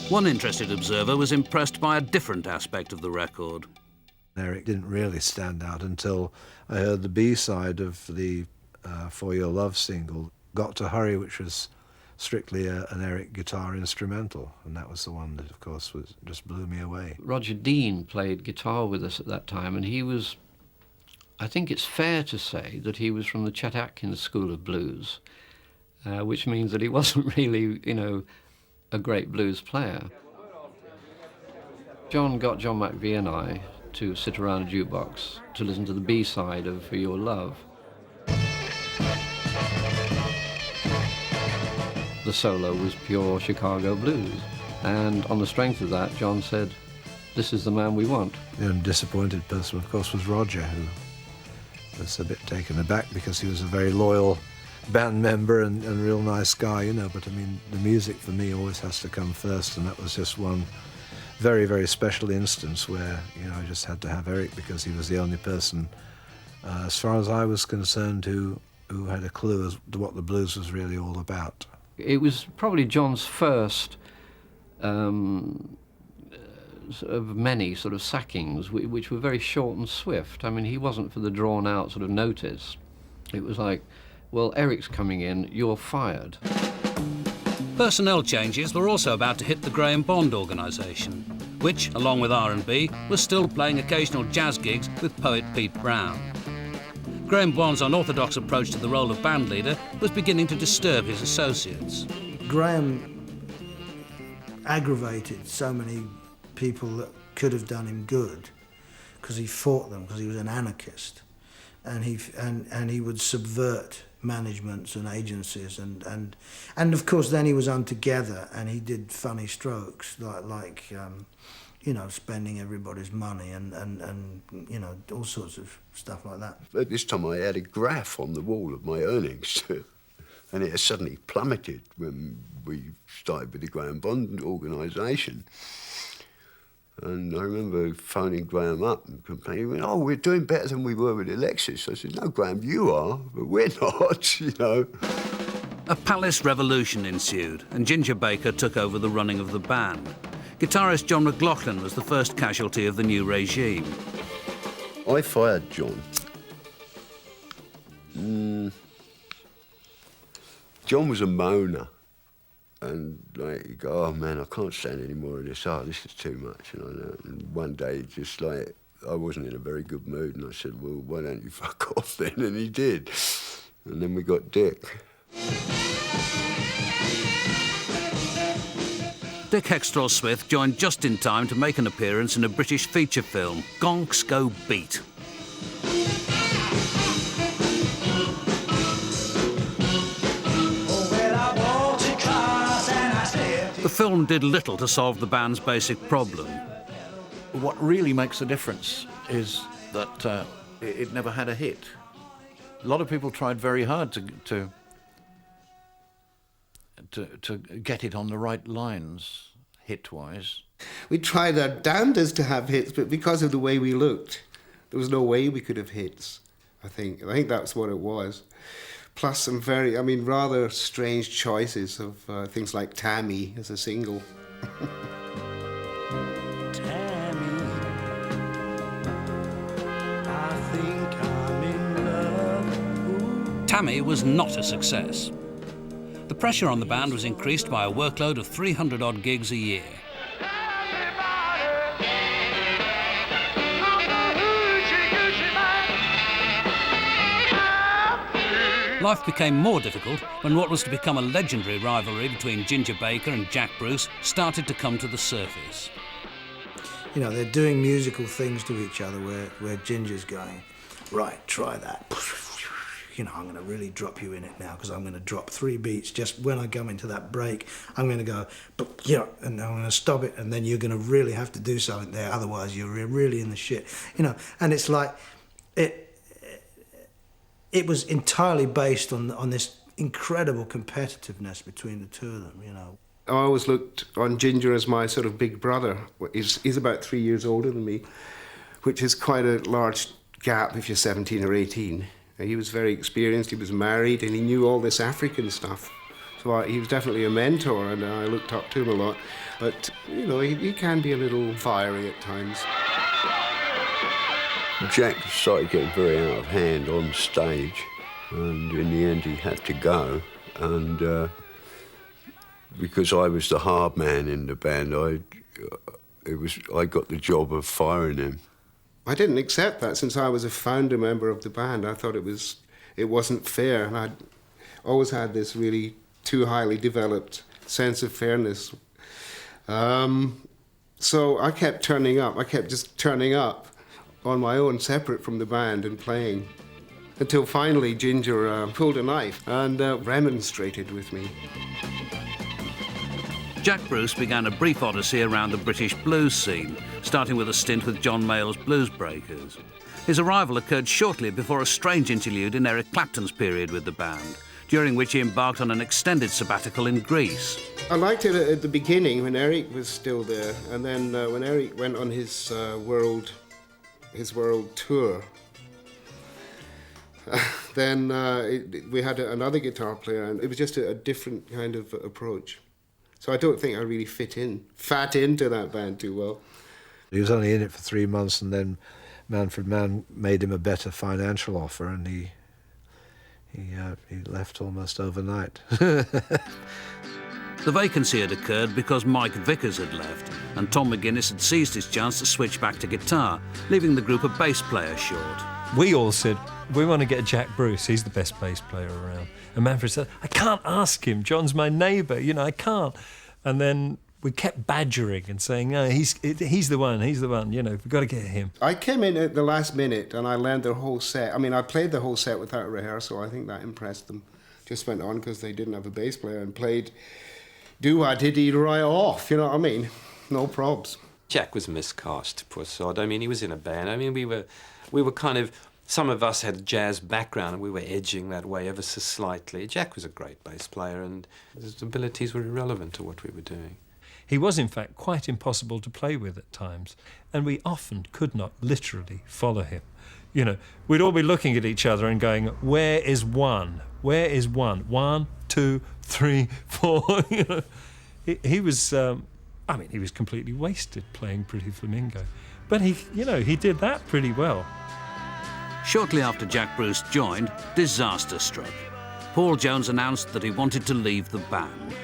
One interested observer was impressed by a different aspect of the record. Eric didn't really stand out until I heard the B-side of the For Your Love single, Got to Hurry, which was strictly an Eric guitar instrumental, and that was the one that, of course, just blew me away. Roger Dean played guitar with us at that time, and he was, I think it's fair to say that he was from the Chet Atkins School of Blues, which means that he wasn't really, you know, a great blues player. John got John McVie and I to sit around a jukebox to listen to the B-side of For Your Love. The solo was pure Chicago blues, and on the strength of that, John said, "This is the man we want." The disappointed person, of course, was Roger, who was a bit taken aback because he was a very loyal band member and real nice guy, you know, but I mean, the music for me always has to come first, and that was just one very, very special instance where, you know, I just had to have Eric because he was the only person, as far as I was concerned, who had a clue as to what the blues was really all about. It was probably John's first of many sort of sackings, which were very short and swift. I mean, he wasn't for the drawn-out sort of notice. It was like, well, Eric's coming in, you're fired. Personnel changes were also about to hit the Graham Bond organisation, which, along with R&B, was still playing occasional jazz gigs with poet Pete Brown. Graham Bond's unorthodox approach to the role of band leader was beginning to disturb his associates. Graham aggravated so many people that could have done him good because he fought them, because he was an anarchist, and he would subvert managements and agencies, and of course then he was untogether and he did funny strokes like you know, spending everybody's money and you know, all sorts of stuff like that. At this time I had a graph on the wall of my earnings and it suddenly plummeted when we started with the Graham Bond organisation. And I remember phoning Graham up and complaining, "Oh, we're doing better than we were with Alexis." I said, "No, Graham, you are, but we're not," you know. A palace revolution ensued, and Ginger Baker took over the running of the band. Guitarist John McLaughlin was the first casualty of the new regime. I fired John. John was a moaner. And like, he'd go, "Oh man, I can't stand any more of this. Oh, this is too much." And one day, just like, I wasn't in a very good mood, and I said, "Well, why don't you fuck off then?" And he did. And then we got Dick. Dick Heckstall-Smith joined just in time to make an appearance in a British feature film, Gonks Go Beat. The film did little to solve the band's basic problem. What really makes a difference is that it never had a hit. A lot of people tried very hard to get it on the right lines, hit-wise. We tried our damnedest to have hits, but because of the way we looked, there was no way we could have hits, I think. I think that's what it was. Plus some rather strange choices of things like Tammy as a single. Tammy, I think I'm in love. Ooh. Tammy was not a success. The pressure on the band was increased by a workload of 300-odd gigs a year. Life became more difficult when what was to become a legendary rivalry between Ginger Baker and Jack Bruce started to come to the surface. You know, they're doing musical things to each other where Ginger's going, "Right, try that. You know, I'm going to really drop you in it now because I'm going to drop 3 beats just when I come into that break. I'm going to go, but you know, and I'm going to stop it, and then you're going to really have to do something there, otherwise you're really in the shit." You know, and it's like it was entirely based on this incredible competitiveness between the two of them, you know. I always looked on Ginger as my sort of big brother. He's about 3 years older than me, which is quite a large gap if you're 17 or 18. He was very experienced, he was married, and he knew all this African stuff. So he was definitely a mentor, and I looked up to him a lot. But, you know, he can be a little fiery at times. Jack started getting very out of hand on stage, and in the end he had to go. And because I was the hard man in the band, I got the job of firing him. I didn't accept that since I was a founder member of the band. I thought it wasn't fair, and I'd always had this really too highly developed sense of fairness. So I kept turning up. I kept just turning up on my own, separate from the band and playing, until finally Ginger pulled a knife and remonstrated with me. Jack Bruce began a brief odyssey around the British blues scene, starting with a stint with John Mayall's Blues Breakers. His arrival occurred shortly before a strange interlude in Eric Clapton's period with the band, during which he embarked on an extended sabbatical in Greece. I liked it at the beginning when Eric was still there, and then when Eric went on his world tour, then we had another guitar player, and it was just a different kind of approach. So I don't think I really fat into that band too well. He was only in it for 3 months, and then Manfred Mann made him a better financial offer, and he left almost overnight. The vacancy had occurred because Mike Vickers had left, and Tom McGuinness had seized his chance to switch back to guitar, leaving the group a bass player short. We all said, we want to get Jack Bruce, he's the best bass player around. And Manfred said, I can't ask him, John's my neighbour, I can't. And then we kept badgering and saying, no, he's the one, we've got to get him. I came in at the last minute and I learned their whole set. I mean, I played the whole set without rehearsal. I think that impressed them. Just went on because they didn't have a bass player and played do-wah-diddy right off, you know what I mean? No probs. Jack was miscast, poor sod. I mean, he was in a band. I mean, we were kind of, some of us had a jazz background and we were edging that way ever so slightly. Jack was a great bass player and his abilities were irrelevant to what we were doing. He was, in fact, quite impossible to play with at times, and we often could not literally follow him. We'd all be looking at each other and going, where is one? Where is one? 1, 2, 3, 4. He was, he was completely wasted playing Pretty Flamingo. But he did that pretty well. Shortly after Jack Bruce joined, disaster struck. Paul Jones announced that he wanted to leave the band.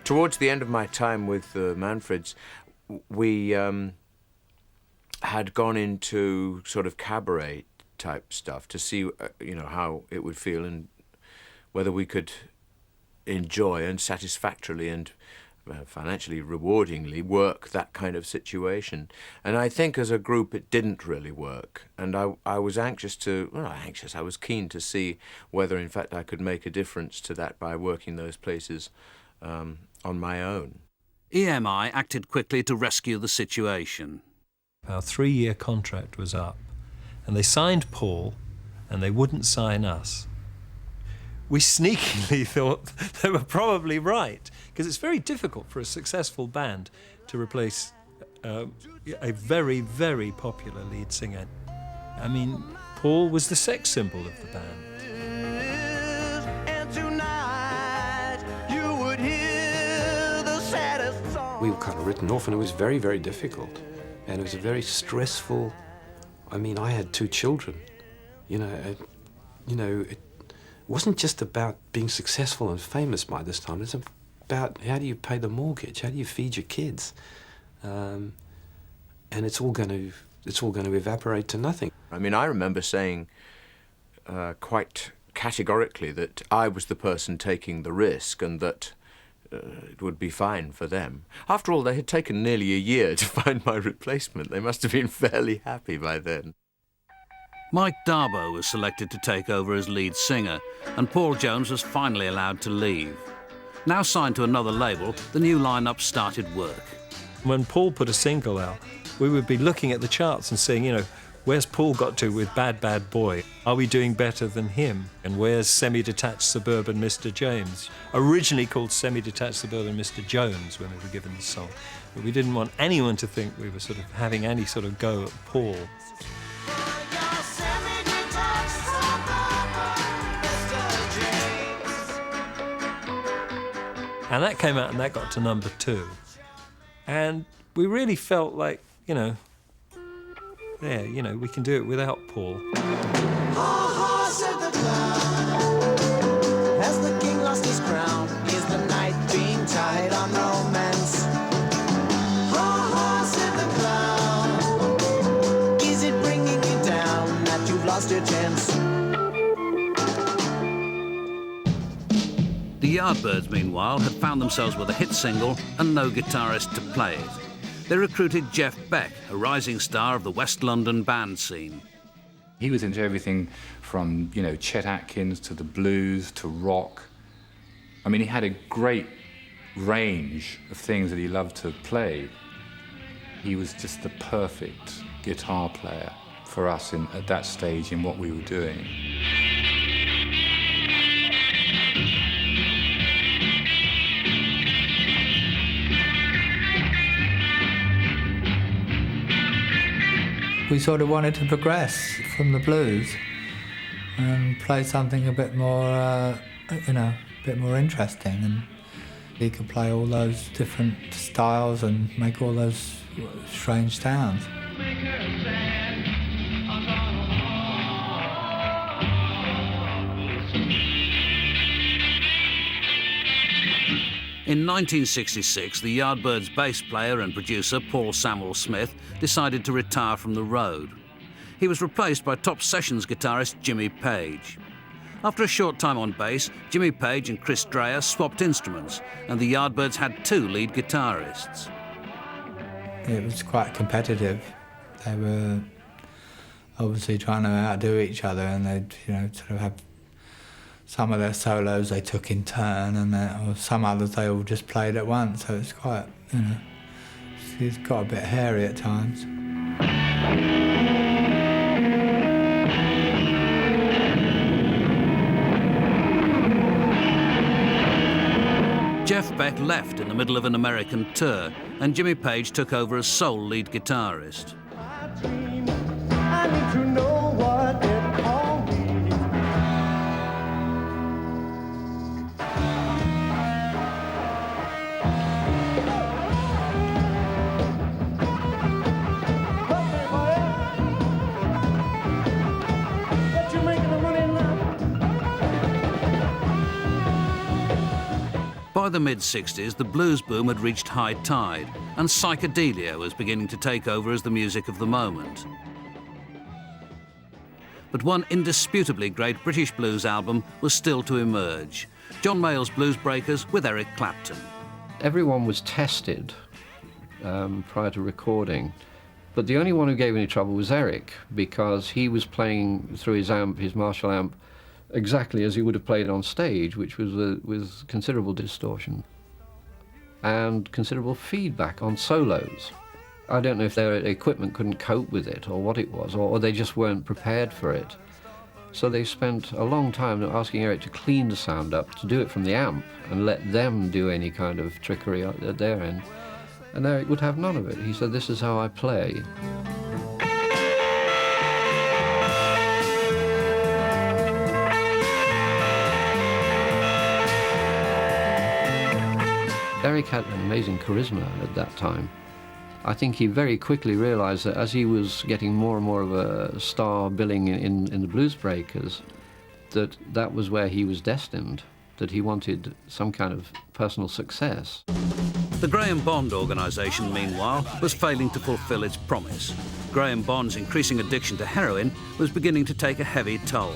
Towards the end of my time with the Manfreds, we had gone into sort of cabaret type stuff to see, how it would feel and whether we could enjoy and satisfactorily and financially rewardingly work that kind of situation. And I think as a group it didn't really work. And I was I was keen to see whether in fact I could make a difference to that by working those places on my own. EMI acted quickly to rescue the situation. Our 3-year contract was up, and they signed Paul, and they wouldn't sign us. We sneakily thought they were probably right, because it's very difficult for a successful band to replace a very, very popular lead singer. I mean, Paul was the sex symbol of the band. We were kind of written off and it was very, very difficult. And it was a very stressful, I had 2 children. It wasn't just about being successful and famous by this time. It's about how do you pay the mortgage? How do you feed your kids? And it's all going to evaporate to nothing. I remember saying quite categorically that I was the person taking the risk and that it would be fine for them. After all, they had taken nearly a year to find my replacement. They must have been fairly happy by then. Mike Darbo was selected to take over as lead singer, and Paul Jones was finally allowed to leave. Now signed to another label, the new lineup started work. When Paul put a single out, we would be looking at the charts and saying, where's Paul got to with Bad Bad Boy? Are we doing better than him? And where's Semi-Detached Suburban Mr. James? Originally called Semi-Detached Suburban Mr. Jones when we were given the song. But we didn't want anyone to think we were sort of having any sort of go at Paul. And that came out and that got to number 2. And we really felt like, we can do it without Paul. Ha ha, said the clown. Has the king lost his crown? Is the knight being tied on romance? Ha ha, said the clown. Is it bringing you down that you've lost your chance? The Yardbirds, meanwhile, had found themselves with a hit single and no guitarist to play it. They recruited Jeff Beck, a rising star of the West London band scene. He was into everything from, Chet Atkins to the blues to rock. I mean, he had a great range of things that he loved to play. He was just the perfect guitar player for us at that stage in what we were doing. We sort of wanted to progress from the blues and play something a bit more, a bit more interesting. And he could play all those different styles and make all those strange sounds. In 1966, the Yardbirds' bass player and producer Paul Samwell-Smith decided to retire from the road. He was replaced by top sessions guitarist Jimmy Page. After a short time on bass, Jimmy Page and Chris Dreyer swapped instruments, and the Yardbirds had 2 lead guitarists. It was quite competitive. They were obviously trying to outdo each other, and they'd, sort of have some of their solos they took in turn, and or some others they all just played at once. So it's quite, it's got a bit hairy at times. Jeff Beck left in the middle of an American tour, and Jimmy Page took over as sole lead guitarist. I need to know what it all means. What you making the money now? By the mid-60s, the blues boom had reached high tide, and psychedelia was beginning to take over as the music of the moment. But one indisputably great British blues album was still to emerge, John Mayall's Blues Breakers with Eric Clapton. Everyone was tested prior to recording, but the only one who gave any trouble was Eric, because he was playing through his amp, his Marshall amp, exactly as he would have played on stage, which was with considerable distortion and considerable feedback on solos. I don't know if their equipment couldn't cope with it or what it was, or they just weren't prepared for it. So they spent a long time asking Eric to clean the sound up, to do it from the amp, and let them do any kind of trickery at their end. And Eric would have none of it. He said, "This is how I play." Eric had an amazing charisma at that time. I think he very quickly realized that as he was getting more and more of a star billing in the Blues Breakers, that was where he was destined, that he wanted some kind of personal success. The Graham Bond organisation, meanwhile, was failing to fulfil its promise. Graham Bond's increasing addiction to heroin was beginning to take a heavy toll.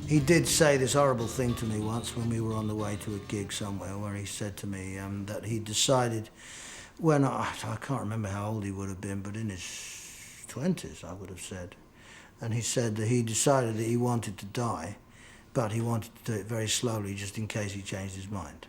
He did say this horrible thing to me once when we were on the way to a gig somewhere, where he said to me that he decided, when I can't remember how old he would have been, but in his 20s, I would have said. And he said that he decided that he wanted to die, but he wanted to do it very slowly just in case he changed his mind.